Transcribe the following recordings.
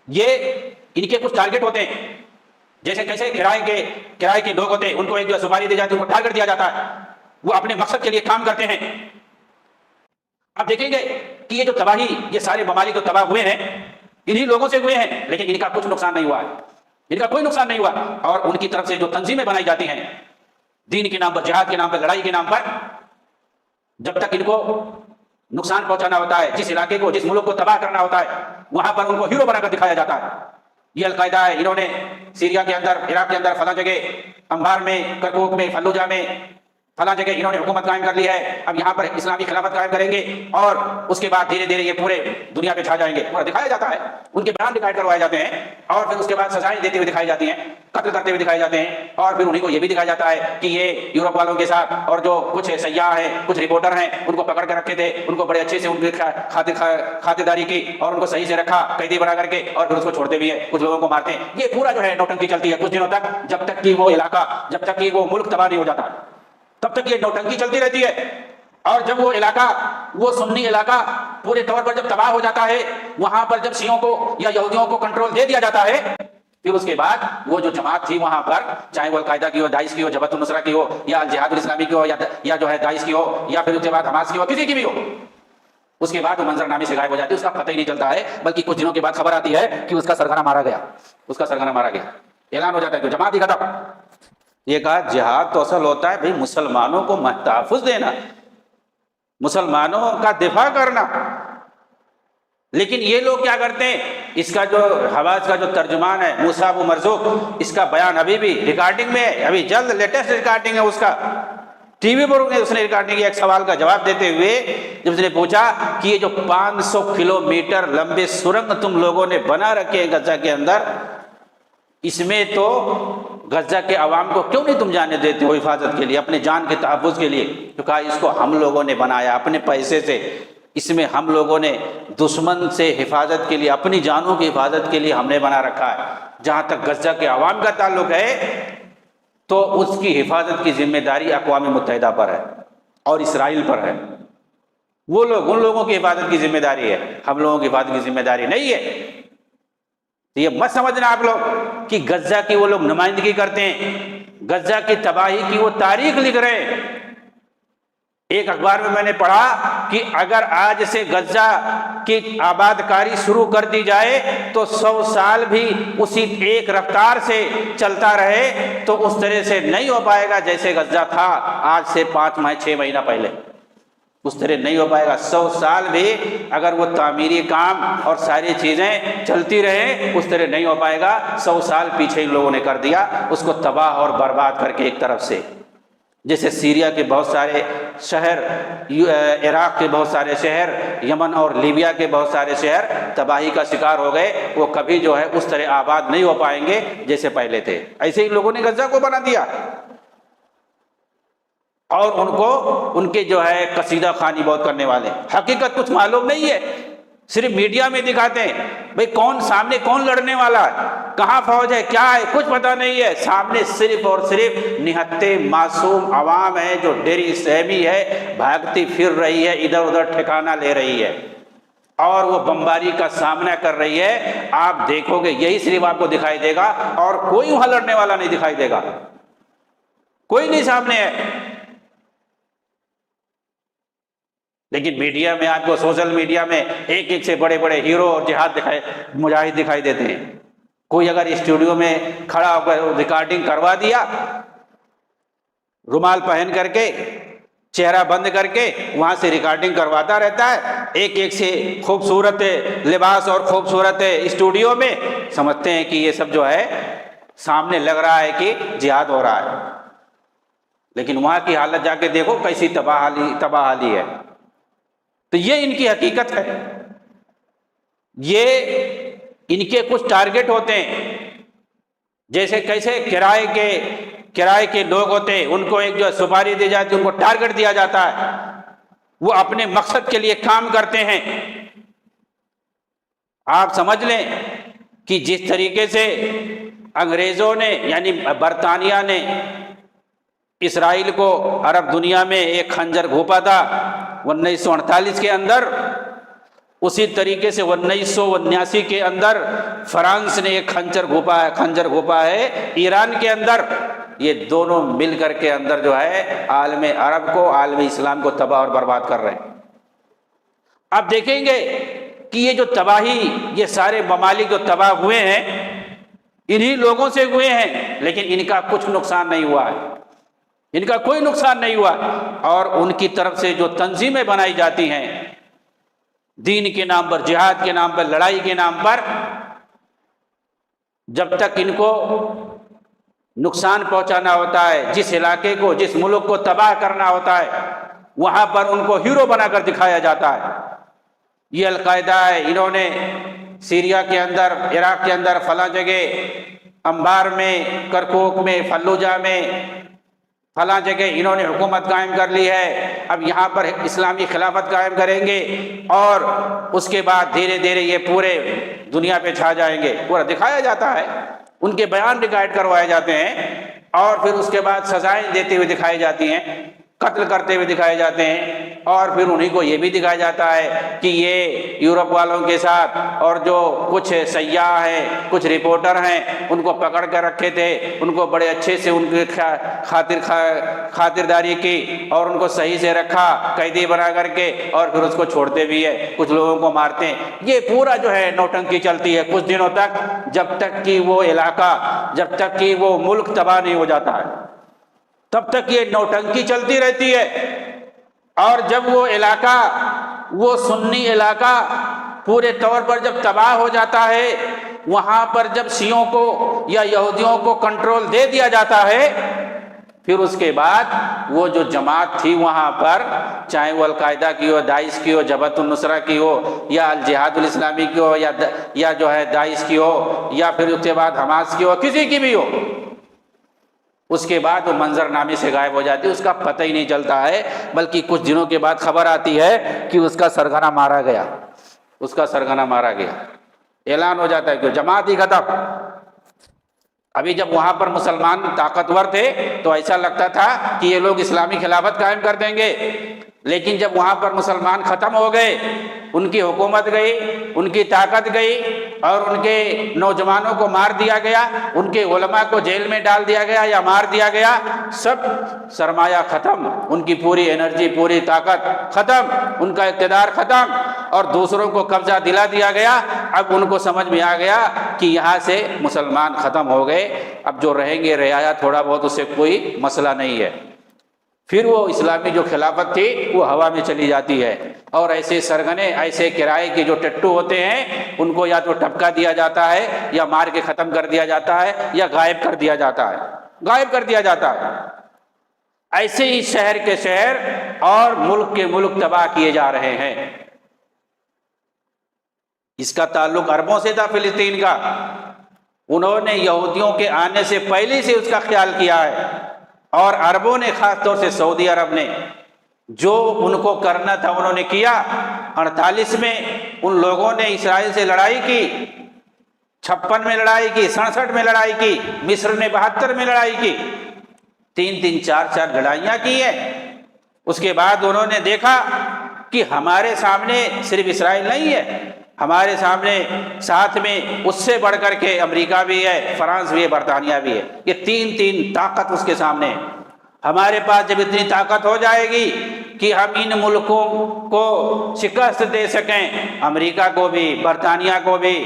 یہ ان کے کچھ ٹارگٹ ہوتے ہیں، جیسے کیسے کرائے کے لوگ ہوتے ہیں، ان کو ایک جو سپاری دی جاتی ہے، ان کو ٹارگٹ دیا جاتا ہے، وہ اپنے مقصد کے لیے کام کرتے ہیں۔ آپ دیکھیں گے کہ یہ جو تباہی، یہ سارے ممالک جو تباہ ہوئے ہیں انہی لوگوں سے ہوئے ہیں، لیکن ان کا کچھ نقصان نہیں ہوا ہے، ان کا کوئی نقصان نہیں ہوا۔ اور ان کی طرف سے جو تنظیمیں بنائی جاتی ہیں دین کے نام پر، جہاد کے نام پر، لڑائی کے نام پر، جب تک ان کو نقصان پہنچانا ہوتا ہے، جس علاقے کو، جس ملک کو تباہ کرنا ہوتا ہے، وہاں پر ان کو ہیرو بنا کر دکھایا جاتا ہے۔ یہ القاعدہ ہے، انہوں نے سیریا کے اندر، عراق کے اندر، فلاں جگہ انبار میں، کرکوک میں، فلوجہ میں، فلاں جگہ انہوں نے حکومت قائم کر لی ہے، اب یہاں پر اسلامی خلافت قائم کریں گے، اور اس کے بعد دھیرے دھیرے یہ پورے دنیا پہ چھا جائیں گے، پورا دکھایا جاتا ہے، ان کے بیان ریکارڈ کروائے جاتے ہیں، اور پھر اس کے بعد سزائیں دیتے ہوئے دکھائی جاتی ہیں، قتل کرتے ہوئے دکھائے جاتے ہیں، اور پھر انہیں کو یہ بھی دکھایا جاتا ہے کہ یہ یورپ والوں کے ساتھ، اور جو کچھ سیاح ہیں، کچھ رپورٹر ہیں، ان کو پکڑ کے رکھے تھے، ان کو بڑے اچھے سے ان کی خاطرداری کی، اور ان کو صحیح سے رکھا قیدی بنا کر کے، اور پھر اس کو چھوڑتے بھی ہیں، کچھ لوگوں کو مارتے ہیں۔ یہ پورا جو ہے نوٹنکی چلتی ہے کچھ دنوں تک، جب تک کہ وہ علاقہ، جب تک کہ وہ ملک تباہ نہیں ہو جاتا، تب تک یہ نوٹنکی چلتی رہتی ہے۔ اور جب وہ علاقہ، وہ سنی علاقہ پورے طور پر جب تباہ ہو جاتا ہے، وہاں پر جب شیعوں کو یا یہودیوں کو کنٹرول دے دیا جاتا ہے، پھر اس کے بعد وہ جو جماعت تھی وہاں پر، چاہے وہ القاعدہ کی ہو، داعش کی ہو، جبہت النصرہ کی ہو، یا الجہاد الاسلامی کی ہو، یا جو ہے داعش کی ہو، یا پھر اس کے بعد حماس کی ہو، کسی کی بھی ہو، اس کے بعد وہ منظر نامے سے غائب ہو جاتی ہے، اس کا پتہ ہی نہیں چلتا ہے، بلکہ کچھ دنوں کے بعد خبر آتی ہے کہ اس کا سرغنہ مارا گیا، اس کا سرغنہ مارا گیا، اعلان ہو جاتا ہے کہ جماعت ہی ختم۔ یہ کہا جہاد تو اصل ہوتا ہے بھئی مسلمانوں کو تحفظ دینا، مسلمانوں کا دفاع کرنا، لیکن یہ لوگ کیا کرتے ہیں، اس کا جو حواس کا جو ترجمان ہے موسیٰ ابو مرزوق، اس کا بیان ابھی بھی ریکارڈنگ میں ہے، ابھی جلد لیٹسٹ ریکارڈنگ ہے اس کا، ٹی وی پر اس نے ریکارڈنگ کیا، ایک سوال کا جواب دیتے ہوئے جب اس نے پوچھا کہ یہ جو 500 کلومیٹر لمبے سرنگ تم لوگوں نے بنا رکھے ہیں غزہ کے اندر، اس میں تو غزہ کے عوام کو کیوں نہیں تم جانے دیتے ہو حفاظت کے لیے، اپنے جان کے تحفظ کے لیے؟ تو کہا اس کو ہم لوگوں نے بنایا اپنے پیسے سے، اس میں ہم لوگوں نے دشمن سے حفاظت کے لیے، اپنی جانوں کی حفاظت کے لیے ہم نے بنا رکھا ہے۔ جہاں تک غزہ کے عوام کا تعلق ہے تو اس کی حفاظت کی ذمہ داری اقوام متحدہ پر ہے اور اسرائیل پر ہے، وہ لوگ، ان لوگوں کی حفاظت کی ذمہ داری ہے، ہم لوگوں کی حفاظت کی ذمہ داری نہیں ہے۔ یہ مت سمجھنا آپ لوگ کہ غزہ کی وہ لوگ نمائندگی کرتے ہیں، غزہ کی تباہی کی وہ تاریخ لکھ رہے ہیں۔ ایک اخبار میں نے پڑھا کہ اگر آج سے غزہ کی آباد کاری شروع کر دی جائے تو 100 سال بھی اسی ایک رفتار سے چلتا رہے تو اس طرح سے نہیں ہو پائے گا جیسے غزہ تھا آج سے 5 ماہ 6 مہینہ پہلے، اس طرح نہیں ہو پائے گا۔ 100 سال بھی اگر وہ تعمیری کام اور ساری چیزیں چلتی رہیں اس طرح نہیں ہو پائے گا۔ 100 سال پیچھے ان لوگوں نے کر دیا، اس کو تباہ اور برباد کر کے ایک طرف سے، جیسے سیریا کے بہت سارے شہر، عراق کے بہت سارے شہر، یمن اور لیبیا کے بہت سارے شہر تباہی کا شکار ہو گئے، وہ کبھی جو ہے اس طرح آباد نہیں ہو پائیں گے جیسے پہلے تھے۔ ایسے ہی لوگوں نے غزہ کو بنا دیا، اور ان کو ان کے جو ہے قصیدہ خوانی بہت کرنے والے، حقیقت کچھ معلوم نہیں ہے، صرف میڈیا میں دکھاتے ہیں بھئی کون سامنے، کون لڑنے والا ہے، کہاں فوج ہے، کیا ہے، کچھ پتہ نہیں ہے۔ سامنے صرف اور صرف نہتے معصوم عوام ہے جو ڈری سہمی ہے، بھاگتی پھر رہی ہے، ادھر ادھر ٹھکانہ لے رہی ہے، اور وہ بمباری کا سامنا کر رہی ہے۔ آپ دیکھو گے یہی صرف آپ کو دکھائی دے گا، اور کوئی وہاں لڑنے والا نہیں دکھائی دے گا، کوئی نہیں سامنے ہے۔ لیکن میڈیا میں آپ کو، سوشل میڈیا میں ایک ایک سے بڑے بڑے ہیرو اور جہاد مجاہد دکھائی دیتے ہیں۔ کوئی اگر اسٹوڈیو میں کھڑا ہو کر ریکارڈنگ کروا دیا، رومال پہن کر کے، چہرہ بند کر کے، وہاں سے ریکارڈنگ کرواتا رہتا ہے، ایک ایک سے خوبصورت لباس اور خوبصورت اسٹوڈیو میں، سمجھتے ہیں کہ یہ سب جو ہے سامنے لگ رہا ہے کہ جہاد ہو رہا ہے، لیکن وہاں کی حالت جا کے دیکھو کیسی تباہ حالی ہے۔ تو یہ ان کی حقیقت ہے، یہ ان کے کچھ ٹارگٹ ہوتے ہیں، جیسے کیسے کرائے کے لوگ ہوتے ہیں، ان کو ایک جو سپاری دی جاتی ہے، ان کو ٹارگٹ دیا جاتا ہے، وہ اپنے مقصد کے لیے کام کرتے ہیں۔ آپ سمجھ لیں کہ جس طریقے سے انگریزوں نے، یعنی برطانیہ نے اسرائیل کو عرب دنیا میں ایک خنجر گھونپا تھا 1948 کے اندر، اسی طریقے سے 1979 کے اندر فرانس نے ایک خنجر گھونپا ہے ایران کے اندر. یہ دونوں مل کر کے اندر جو ہے عالم عرب کو، عالم اسلام کو تباہ اور برباد کر رہے ہیں. آپ دیکھیں گے کہ یہ جو تباہی، یہ سارے ممالک جو تباہ ہوئے ہیں انہی لوگوں سے ہوئے ہیں، لیکن ان کا کچھ نقصان نہیں ہوا ہے، ان کا کوئی نقصان نہیں ہوا. اور ان کی طرف سے جو تنظیمیں بنائی جاتی ہیں دین کے نام پر، جہاد کے نام پر، لڑائی کے نام پر، جب تک ان کو نقصان پہنچانا ہوتا ہے، جس علاقے کو، جس ملک کو تباہ کرنا ہوتا ہے، وہاں پر ان کو ہیرو بنا کر دکھایا جاتا ہے. یہ القاعدہ ہے، انہوں نے سیریا کے اندر، عراق کے اندر، فلاں جگہ انبار میں، کرکوک میں، فلوجہ میں، فلاں جگہ انہوں نے حکومت قائم کر لی ہے. اب یہاں پر اسلامی خلافت قائم کریں گے اور اس کے بعد دھیرے دھیرے یہ پورے دنیا پہ چھا جائیں گے. پورا دکھایا جاتا ہے، ان کے بیان ریکارڈ کروائے جاتے ہیں اور پھر اس کے بعد سزائیں دیتے ہوئے دکھائی جاتی ہیں، قتل کرتے ہوئے دکھائے جاتے ہیں. اور پھر انہیں کو یہ بھی دکھایا جاتا ہے کہ یہ یورپ والوں کے ساتھ اور جو کچھ سیاح ہیں، کچھ رپورٹر ہیں، ان کو پکڑ کر رکھے تھے، ان کو بڑے اچھے سے ان کی خاطرداری کی اور ان کو صحیح سے رکھا قیدی بنا کر کے، اور پھر اس کو چھوڑتے بھی ہے، کچھ لوگوں کو مارتے ہیں. یہ پورا جو ہے نوٹنکی چلتی ہے کچھ دنوں تک، جب تک کہ وہ علاقہ، جب تک کہ وہ ملک تباہ نہیں ہو جاتا ہے، تب تک یہ نوٹنکی چلتی رہتی ہے. اور جب وہ علاقہ، وہ سنی علاقہ پورے طور پر جب تباہ ہو جاتا ہے، وہاں پر جب شیعوں کو یا یہودیوں کو کنٹرول دے دیا جاتا ہے، پھر اس کے بعد وہ جو جماعت تھی وہاں پر، چاہے وہ القاعدہ کی ہو، داعش کی ہو، جبہت النصرہ کی ہو، یا الجہاد الاسلامی کی ہو، یا جو ہے داعش کی ہو، یا پھر اس کے بعد حماس کی ہو، کسی کی بھی ہو، اس کے بعد وہ منظر نامے سے غائب ہو جاتی ہے، اس کا پتہ ہی نہیں چلتا ہے. بلکہ کچھ دنوں کے بعد خبر آتی ہے کہ اس کا سرغنہ مارا گیا، اس کا سرغنہ مارا گیا، اعلان ہو جاتا ہے کہ جماعت ہی ختم. ابھی جب وہاں پر مسلمان طاقتور تھے تو ایسا لگتا تھا کہ یہ لوگ اسلامی خلافت قائم کر دیں گے، لیکن جب وہاں پر مسلمان ختم ہو گئے، ان کی حکومت گئی، ان کی طاقت گئی، اور ان کے نوجوانوں کو مار دیا گیا، ان کے علماء کو جیل میں ڈال دیا گیا یا مار دیا گیا، سب سرمایہ ختم، ان کی پوری انرجی، پوری طاقت ختم، ان کا اقتدار ختم، اور دوسروں کو قبضہ دلا دیا گیا. اب ان کو سمجھ میں آ گیا کہ یہاں سے مسلمان ختم ہو گئے، اب جو رہیں گے رعایا تھوڑا بہت، اس سے کوئی مسئلہ نہیں ہے. پھر وہ اسلامی جو خلافت تھی وہ ہوا میں چلی جاتی ہے، اور ایسے سرغنے، ایسے کرائے کے جو ٹٹو ہوتے ہیں ان کو یا تو ٹپکا دیا جاتا ہے، یا مار کے ختم کر دیا جاتا ہے، یا غائب کر دیا جاتا ہے، غائب کر دیا جاتا ہے. ایسے ہی شہر کے شہر اور ملک کے ملک تباہ کیے جا رہے ہیں. اس کا تعلق عربوں سے تھا، فلسطین کا. انہوں نے یہودیوں کے آنے سے پہلے سے اس کا خیال کیا ہے، اور عربوں نے، خاص طور سے سعودی عرب نے، جو ان کو کرنا تھا انہوں نے کیا. 48 میں ان لوگوں نے اسرائیل سے لڑائی کی، 56 میں لڑائی کی، 67 میں لڑائی کی، مصر نے 72 میں لڑائی کی، 3 4 لڑائیاں کی ہیں. اس کے بعد انہوں نے دیکھا کہ ہمارے سامنے صرف اسرائیل نہیں ہے، ہمارے سامنے ساتھ میں اس سے بڑھ کر کے امریکہ بھی ہے، فرانس بھی ہے، برطانیہ بھی ہے. یہ تین طاقت اس کے سامنے ہے. ہمارے پاس جب اتنی طاقت ہو جائے گی کہ ہم ان ملکوں کو شکست دے سکیں، امریکہ کو بھی، برطانیہ کو بھی،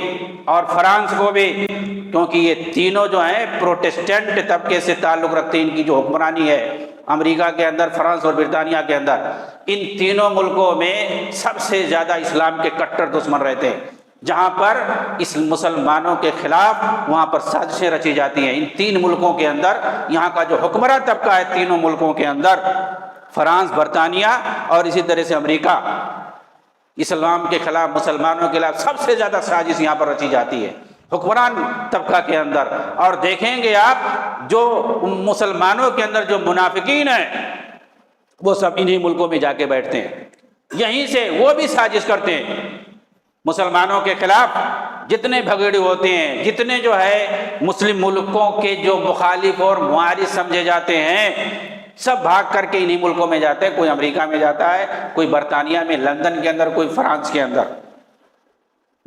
اور فرانس کو بھی، کیونکہ یہ تینوں جو ہیں پروٹسٹنٹ طبقے سے تعلق رکھتے ہیں. ان کی جو حکمرانی ہے امریکہ کے اندر، فرانس اور برطانیہ کے اندر، ان تینوں ملکوں میں سب سے زیادہ اسلام کے کٹر دشمن رہتے ہیں. جہاں پر اس مسلمانوں کے خلاف وہاں پر سازشیں رچی جاتی ہیں. ان 3 ملکوں کے اندر یہاں کا جو حکمراں طبقہ ہے تینوں ملکوں کے اندر، فرانس، برطانیہ اور اسی طرح سے امریکہ، اسلام کے خلاف، مسلمانوں کے خلاف سب سے زیادہ سازش یہاں پر رچی جاتی ہے حکمران طبقہ کے اندر. اور دیکھیں گے آپ جو مسلمانوں کے اندر جو منافقین ہیں وہ سب انہی ملکوں میں جا کے بیٹھتے ہیں، یہیں سے وہ بھی سازش کرتے ہیں مسلمانوں کے خلاف. جتنے بھگڑے ہوتے ہیں، جتنے جو ہے مسلم ملکوں کے جو مخالف اور معارض سمجھے جاتے ہیں، سب بھاگ کر کے انہی ملکوں میں جاتے ہیں. کوئی امریکہ میں جاتا ہے، کوئی برطانیہ میں، لندن کے اندر، کوئی فرانس کے اندر.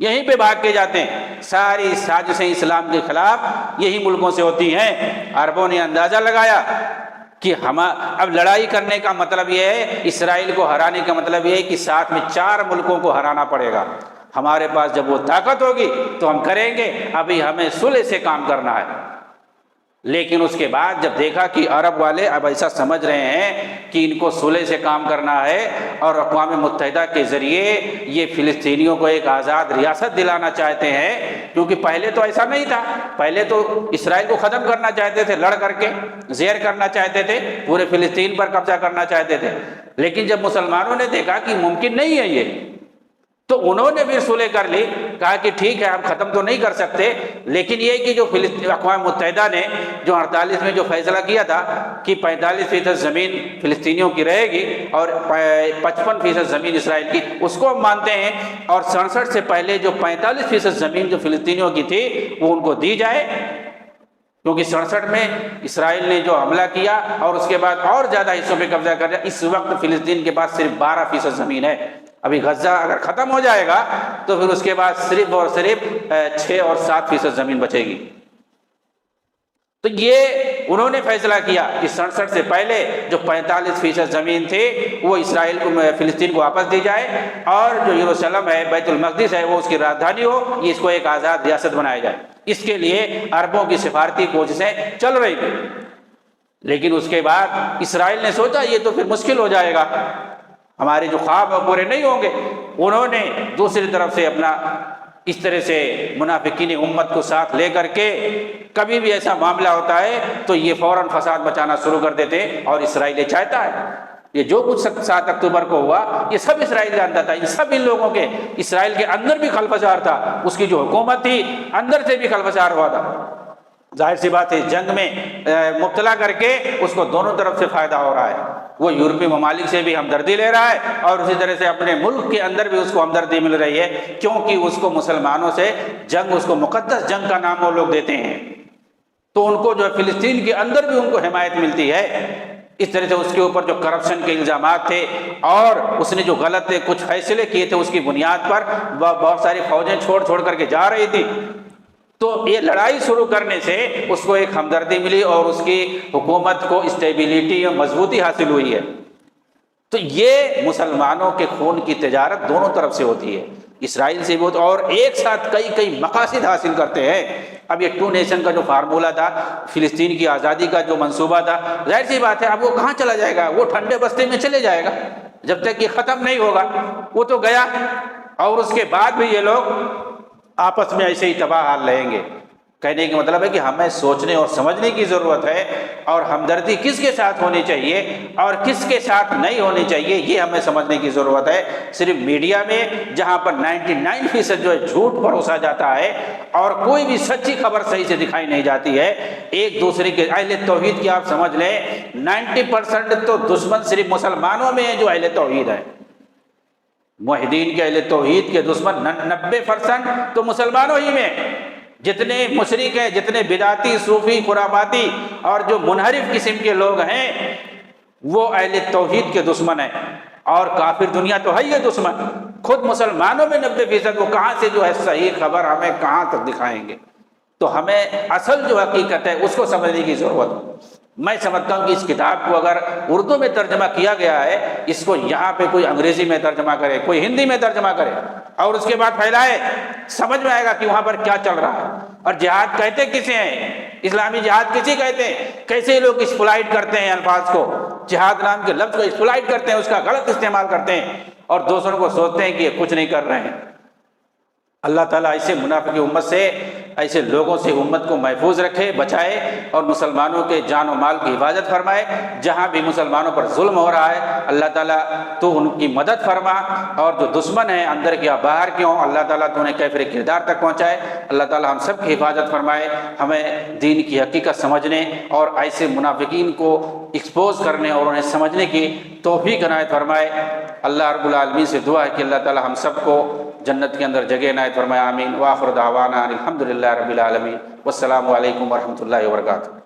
یہیں پہ بھاگ کے جاتے ہیں۔ ساری سازشیں اسلام کے خلاف یہی ملکوں سے ہوتی ہیں۔ عربوں نے اندازہ لگایا کہ اب لڑائی کرنے کا مطلب یہ ہے، اسرائیل کو ہرانے کا مطلب یہ ہے کہ ساتھ میں 4 ملکوں کو ہرانا پڑے گا۔ ہمارے پاس جب وہ طاقت ہوگی تو ہم کریں گے، ابھی ہمیں صلح سے کام کرنا ہے۔ لیکن اس کے بعد جب دیکھا کہ عرب والے اب ایسا سمجھ رہے ہیں کہ ان کو صلح سے کام کرنا ہے اور اقوام متحدہ کے ذریعے یہ فلسطینیوں کو ایک آزاد ریاست دلانا چاہتے ہیں، کیونکہ پہلے تو ایسا نہیں تھا، پہلے تو اسرائیل کو ختم کرنا چاہتے تھے، لڑ کر کے زیر کرنا چاہتے تھے، پورے فلسطین پر قبضہ کرنا چاہتے تھے۔ لیکن جب مسلمانوں نے دیکھا کہ ممکن نہیں ہے یہ، تو انہوں نے بھی صلح کر لی، کہا کہ ٹھیک ہے ہم ختم تو نہیں کر سکتے، لیکن یہ کہ جو اقوام متحدہ نے جو 48 میں جو فیصلہ کیا تھا کہ 45% زمین فلسطینیوں کی رہے گی اور 55% زمین اسرائیل کی، اس کو ہم مانتے ہیں، اور 67 سے پہلے جو 45% زمین جو فلسطینیوں کی تھی وہ ان کو دی جائے، کیونکہ 67 میں اسرائیل نے جو حملہ کیا اور اس کے بعد اور زیادہ حصوں پہ قبضہ کر لیا۔ اس وقت فلسطین کے پاس صرف 12% زمین ہے۔ ابھی غزہ اگر ختم ہو جائے گا تو پھر اس کے بعد صرف اور صرف 6 اور 7% زمین بچے گی۔ تو یہ انہوں نے فیصلہ کیا کہ 67 سے پہلے جو 45% زمین تھی وہ اسرائیل کو، فلسطین کو واپس دی جائے، اور جو یروشلم ہے، بیت المقدس ہے، وہ اس کی راجدھانی ہو، اس کو ایک آزاد ریاست بنایا جائے۔ اس کے لیے عربوں کی سفارتی کوششیں چل رہی تھی۔ لیکن اس کے بعد اسرائیل نے سوچا یہ تو پھر مشکل ہو جائے گا، ہمارے جو خواب پورے نہیں ہوں گے۔ انہوں نے دوسری طرف سے اپنا اس طرح سے منافقین امت کو ساتھ لے کر کے، کبھی بھی ایسا معاملہ ہوتا ہے تو یہ فوراً فساد مچانا شروع کر دیتے، اور اسرائیل یہ چاہتا ہے، یہ جو کچھ 7 اکتوبر کو ہوا یہ سب اسرائیل جانتا تھا، ان لوگوں کے اسرائیل کے اندر بھی خلفشار تھا، اس کی جو حکومت تھی اندر سے بھی خلفشار ہوا تھا۔ ظاہر سی بات ہے جنگ میں مبتلا کر کے اس کو دونوں طرف سے فائدہ ہو رہا ہے، وہ یورپی ممالک سے بھی ہمدردی لے رہا ہے اور اسی طرح سے اپنے ملک کے اندر بھی اس کو ہمدردی مل رہی ہے، کیونکہ اس کو مسلمانوں سے جنگ، اس کو مقدس جنگ کا نام وہ لوگ دیتے ہیں، تو ان کو جو فلسطین کے اندر بھی ان کو حمایت ملتی ہے۔ اس طرح سے اس کے اوپر جو کرپشن کے الزامات تھے اور اس نے جو غلط کچھ فیصلے کیے تھے، اس کی بنیاد پر بہت ساری فوجیں چھوڑ کر کے جا رہی تھی، تو یہ لڑائی شروع کرنے سے اس کو ایک ہمدردی ملی اور اس کی حکومت کو اسٹیبلٹی اور مضبوطی حاصل ہوئی ہے۔ تو یہ مسلمانوں کے خون کی تجارت دونوں طرف سے ہوتی ہے، اسرائیل سے بھی ہوتی ہے، اور ایک ساتھ کئی مقاصد حاصل کرتے ہیں۔ اب یہ 2 نیشن کا جو فارمولہ تھا، فلسطین کی آزادی کا جو منصوبہ تھا، ظاہر سی بات ہے اب وہ کہاں چلا جائے گا، وہ ٹھنڈے بستے میں چلے جائے گا جب تک یہ ختم نہیں ہوگا، وہ تو گیا، اور اس کے بعد بھی یہ لوگ آپس میں ایسے ہی تباہ حال رہیں گے۔ کہنے کا مطلب ہے کہ ہمیں سوچنے اور سمجھنے کی ضرورت ہے، اور ہمدردی کس کے ساتھ ہونی چاہیے اور کس کے ساتھ نہیں ہونی چاہیے یہ ہمیں سمجھنے کی ضرورت ہے۔ صرف میڈیا میں جہاں پر 99% جو ہے جھوٹ پروسا جاتا ہے اور کوئی بھی سچی خبر صحیح سے دکھائی نہیں جاتی ہے، ایک دوسرے کے اہل توحید کی آپ سمجھ لیں 90% تو دشمن صرف مسلمانوں میں ہیں جو اہل توحید ہے، موحدین کے اہل توحید کے دشمن 90% تو مسلمانوں ہی میں، جتنے مشرک ہیں، جتنے بدعتی، صوفی، خرافاتی اور جو منحرف قسم کے لوگ ہیں وہ اہل توحید کے دشمن ہیں، اور کافر دنیا تو ہے ہی دشمن، خود مسلمانوں میں 90% وہ کہاں سے جو ہے صحیح خبر ہمیں کہاں تک دکھائیں گے؟ تو ہمیں اصل جو حقیقت ہے اس کو سمجھنے کی ضرورت ہے۔ میں سمجھتا ہوں کہ اس کتاب کو اگر اردو میں ترجمہ کیا گیا ہے، اس کو یہاں پہ کوئی انگریزی میں ترجمہ کرے، کوئی ہندی میں ترجمہ کرے اور اس کے بعد پھیلائے، سمجھ میں آئے گا کہ وہاں پر کیا چل رہا ہے، اور جہاد کہتے کسے ہیں، اسلامی جہاد کسی کہتے ہیں، کیسے لوگ ایکسپلائٹ کرتے ہیں الفاظ کو، جہاد نام کے لفظ کو ایکسپلائٹ کرتے ہیں، اس کا غلط استعمال کرتے ہیں اور دوسروں کو سوچتے ہیں کہ یہ کچھ نہیں کر رہے ہیں۔ اللہ تعالیٰ ایسے منافق امت سے، ایسے لوگوں سے امت کو محفوظ رکھے، بچائے، اور مسلمانوں کے جان و مال کی حفاظت فرمائے۔ جہاں بھی مسلمانوں پر ظلم ہو رہا ہے اللہ تعالیٰ تو ان کی مدد فرما، اور جو دشمن ہیں اندر کے یا باہر کے ہوں اللہ تعالیٰ تو انہیں کیفر کردار تک پہنچائے۔ اللہ تعالیٰ ہم سب کی حفاظت فرمائے، ہمیں دین کی حقیقت سمجھنے اور ایسے منافقین کو ایکسپوز کرنے اور انہیں سمجھنے کی توفیق عنایت فرمائے۔ اللہ رب العالمین سے دعا ہے کہ اللہ تعالیٰ ہم سب کو جنت کے اندر جگہ عنایت فرمائے، آمین۔ وآخر دعوانا الحمدللہ رب العالمین، والسلام علیکم ورحمۃ اللہ وبرکاتہ۔